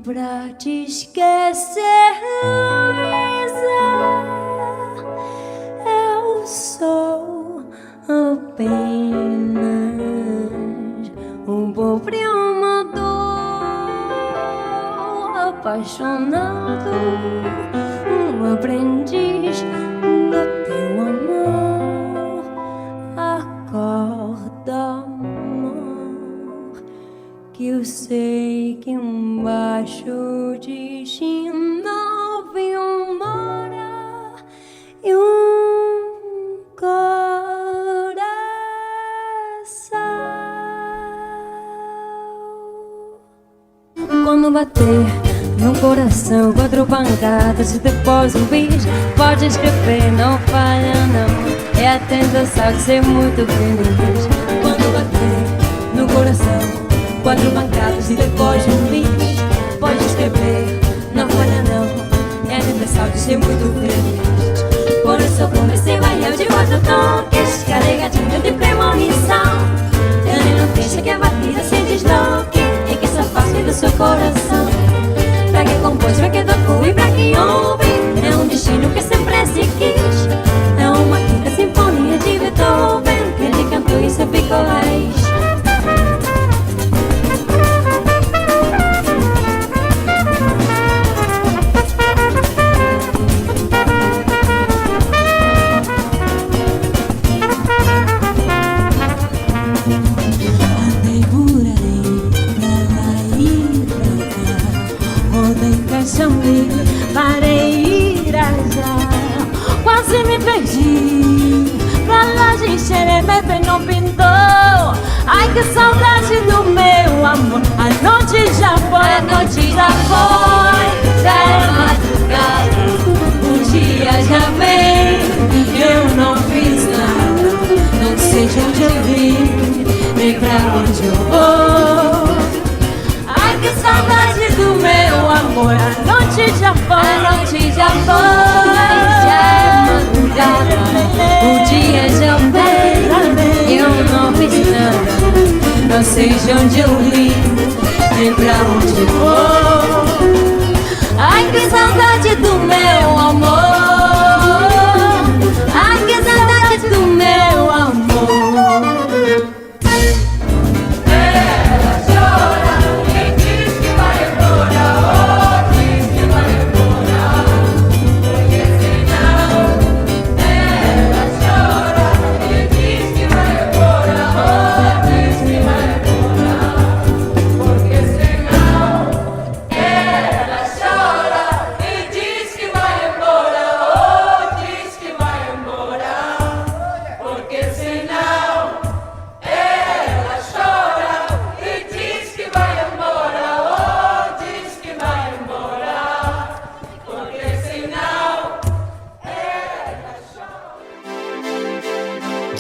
pra te esquecer, Luísa. Eu sou apenas um pobre amador, apaixonado, um aprendiz do teu amor. Acorda, amor, que eu sei que embaixo de ti novo mora e quando bater no coração 4 pancadas e depois um bis, pode escrever, não falha não. É a tentação de ser muito feliz. Quando bater no coração 4 pancadas e depois um bis, pode escrever, não falha não. É a tentação de ser muito feliz. Por isso comecei a eu de 4 toques, carregadinho de premonição. Ele não deixa que a batida se desloque e que essa face do seu coração. Pra que compôs, pra que tocou e pra que ouve, é um destino que sempre se quis. É uma quinta sinfonia de Beethoven que ele cantou e se ficou raiz. Parei Irajá, quase me perdi. Pra lá de Xeremepe não pintou. Ai que saudade do meu amor. A noite já foi, a noite já foi. Já é madrugada, o dia já vem. Eu não fiz nada, não sei de onde eu vim, nem pra onde eu vou. Ai que saudade do meu amor. A noite já foi, a noite já foi. Já é madrugada, o dia já vem. Eu não fiz nada, não sei de onde eu vim, nem pra onde eu vou. Ai que saudade do meu amor. Ai que saudade do meu amor.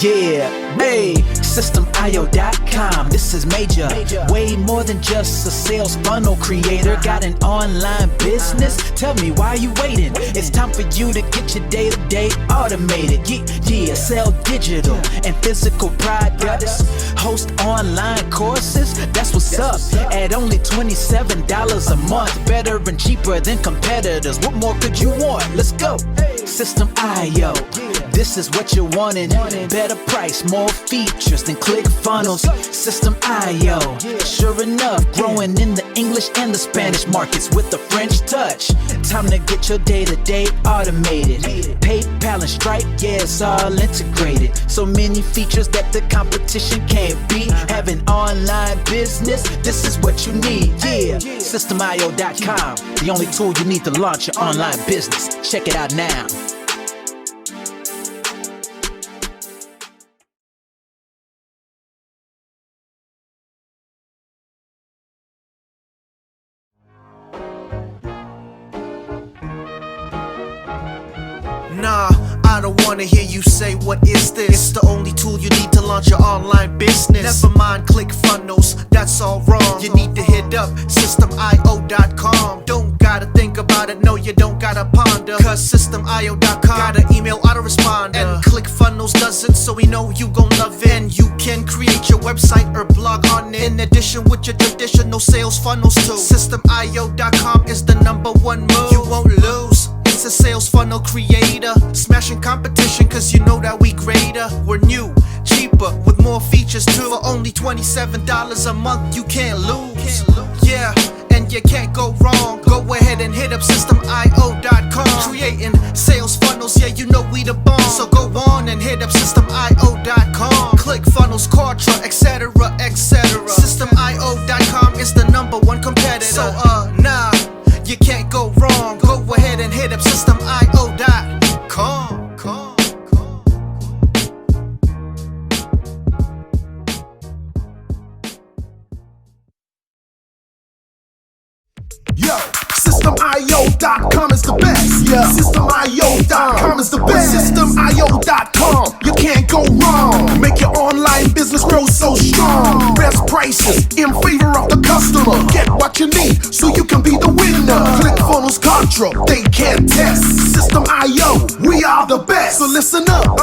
Yeah, hey, SystemeIO.com, this is major. Way more than just a sales funnel creator. Got an online business? Tell me, why are you waiting? It's time for you to get your day-to-day automated. Yeah, sell digital and physical products. Host online courses, that's what's up. At only $27 a month. Better and cheaper than competitors. What more could you want? Let's go. SystemeIO, this is what you're wanting. Better price, more features than ClickFunnels. SystemeIO, sure enough, growing in the English and the Spanish markets with the French touch. Time to get your day-to-day automated. PayPal and Stripe, yeah, it's all integrated. So many features that the competition can't beat. Have an online business, this is what you need. Yeah, SystemeIO.com, the only tool you need to launch your online business. Check it out now. Nah, I don't wanna hear you say what is this. It's the only tool you need to launch your online business. Never mind ClickFunnels, that's all wrong. You need to hit up SystemeIO.com. Don't gotta think about it, no you don't gotta ponder. Cause SystemeIO.com got an email autoresponder. And ClickFunnels ClickFunnels does it, so we know you gon' love it. And you can create your website or blog on it, in addition with your traditional sales funnels too. SystemeIO.com is the #1 move. You won't lose. It's a sales funnel creator, smashing competition cause you know that we greater. We're new, cheaper, with more features too. For only $27 a month, you can't lose. Yeah, and you can't go wrong. Go ahead and hit up SystemeIO.com. Creating sales funnels, yeah, you know we the bomb. So go on and hit up SystemeIO.com. ClickFunnels, Quadra, etc, etc. SystemeIO.com is the #1 competitor. So nah, you can't go wrong. Go ahead and hit up SystemeIO.com. Yo, SystemeIO.com is the best. Yeah, SystemeIO.com is the best. SystemeIO.com, you can't go wrong. Make your online business grow so strong. Best prices in favor of the customer. Get what you need so you can be the winner. ClickFunnels, Contra, they can't test. SystemeIO, we are the best. So listen up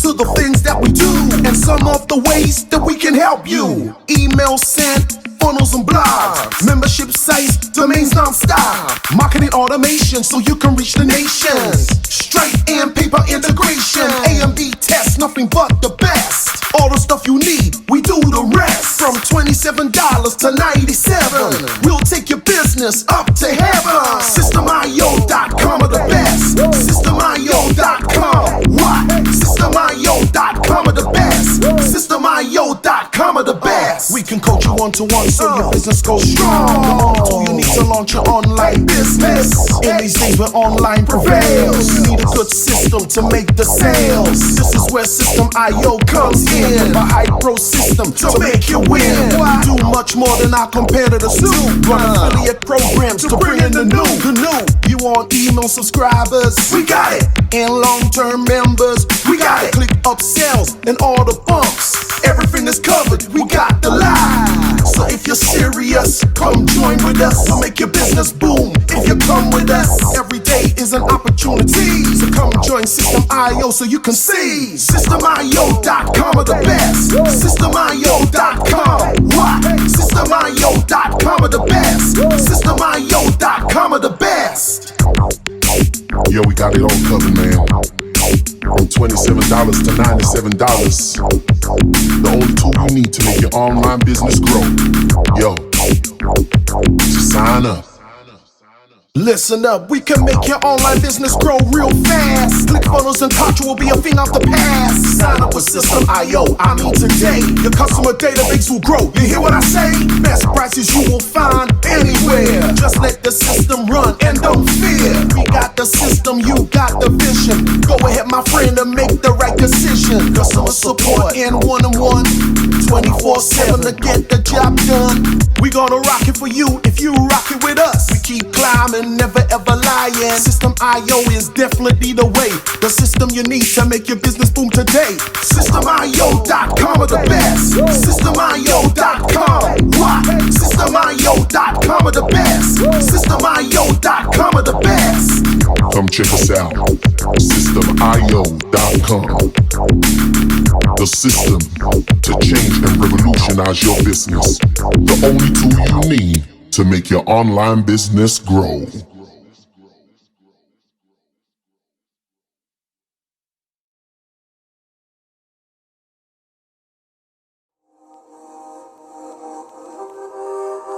to the things that we do and some of the ways that we can help you. Email sent, funnels and blogs, membership sites, domains non-stop, marketing automation so you can reach the nations. Stripe and paper integration, A&B tests, nothing but the best. All the stuff you need, we do the rest. From $27 to $97, we'll take your business up to heaven. SystemeIO.com are the best. SystemeIO.com, what? SystemeIO.com are the best. SystemeIO.com are the best. We can coach you one-to-one so your business goes strong. The only tool you need to launch your online business. In these days where online prevails, you need a good system to make the sales. This is where SystemeIO comes in. A high-pro system to make you win. We do much more than our competitors do. Run affiliate programs to bring in the new. You want email subscribers? We got it. And long-term members? We got it. Click upsells and all the bumps. Everything is covered. We got the line. So if you're serious, come join with us. We'll make your business boom if you come with us. Every day is an opportunity. So come join SystemeIO so you can see. SystemeIO.com are the best. SystemeIO.com, what? SystemeIO.com are the best. SystemeIO.com are the best. Yo, we got it all covered, man. From $27 to $97. The only tool you need to make your online business grow. Yo, just sign up. Listen up, we can make your online business grow real fast. ClickFunnels and Contra will be a thing of the past. Sign up with SystemeIO, I mean today. Your customer database will grow, you hear what I say? Best prices you will find anywhere. Just let the system run and don't fear. We got the system, you got the vision. Go ahead my friend and make the right decision. Customer support and one-on-one, 24/7 to get the job done. We gonna rock it for you if you rock it with us. We keep climbing, never ever lying. SystemeIO is definitely the way. The system you need to make your business boom today. SystemeIO.com are the best. SystemeIO.com, what? SystemeIO.com are the best. SystemeIO.com are the best. Come check us out. SystemeIO.com. The system to change and revolutionize your business. The only tool you need to make your online business grow.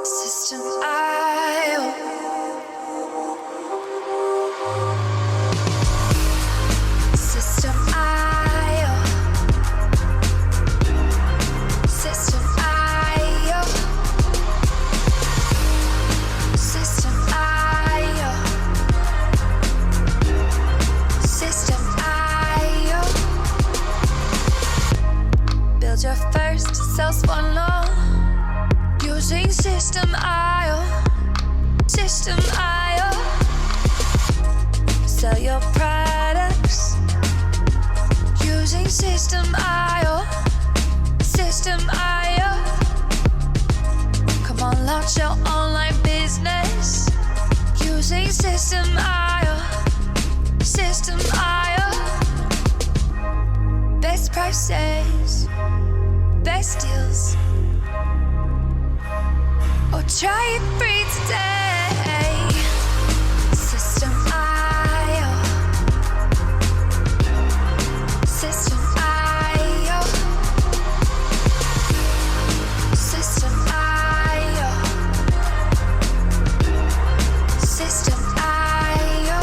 SystemeIO. SystemeIO. SystemeIO. SystemeIO. SystemeIO. Build your first sales funnel using SystemeIO. SystemeIO. Sell your products using SystemeIO. SystemeIO. Come on, launch your online business using SystemeIO. SystemeIO. prices, best deals, or try it free today. SystemeIO, SystemeIO, SystemeIO, SystemeIO.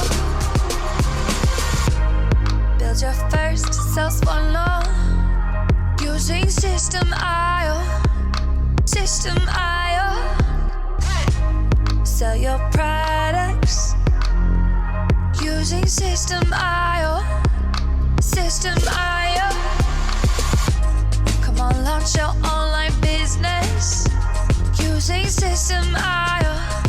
Build your first sales funnel using SystemeIO, SystemeIO. Sell your products using SystemeIO, SystemeIO. Come on, launch your online business using SystemeIO.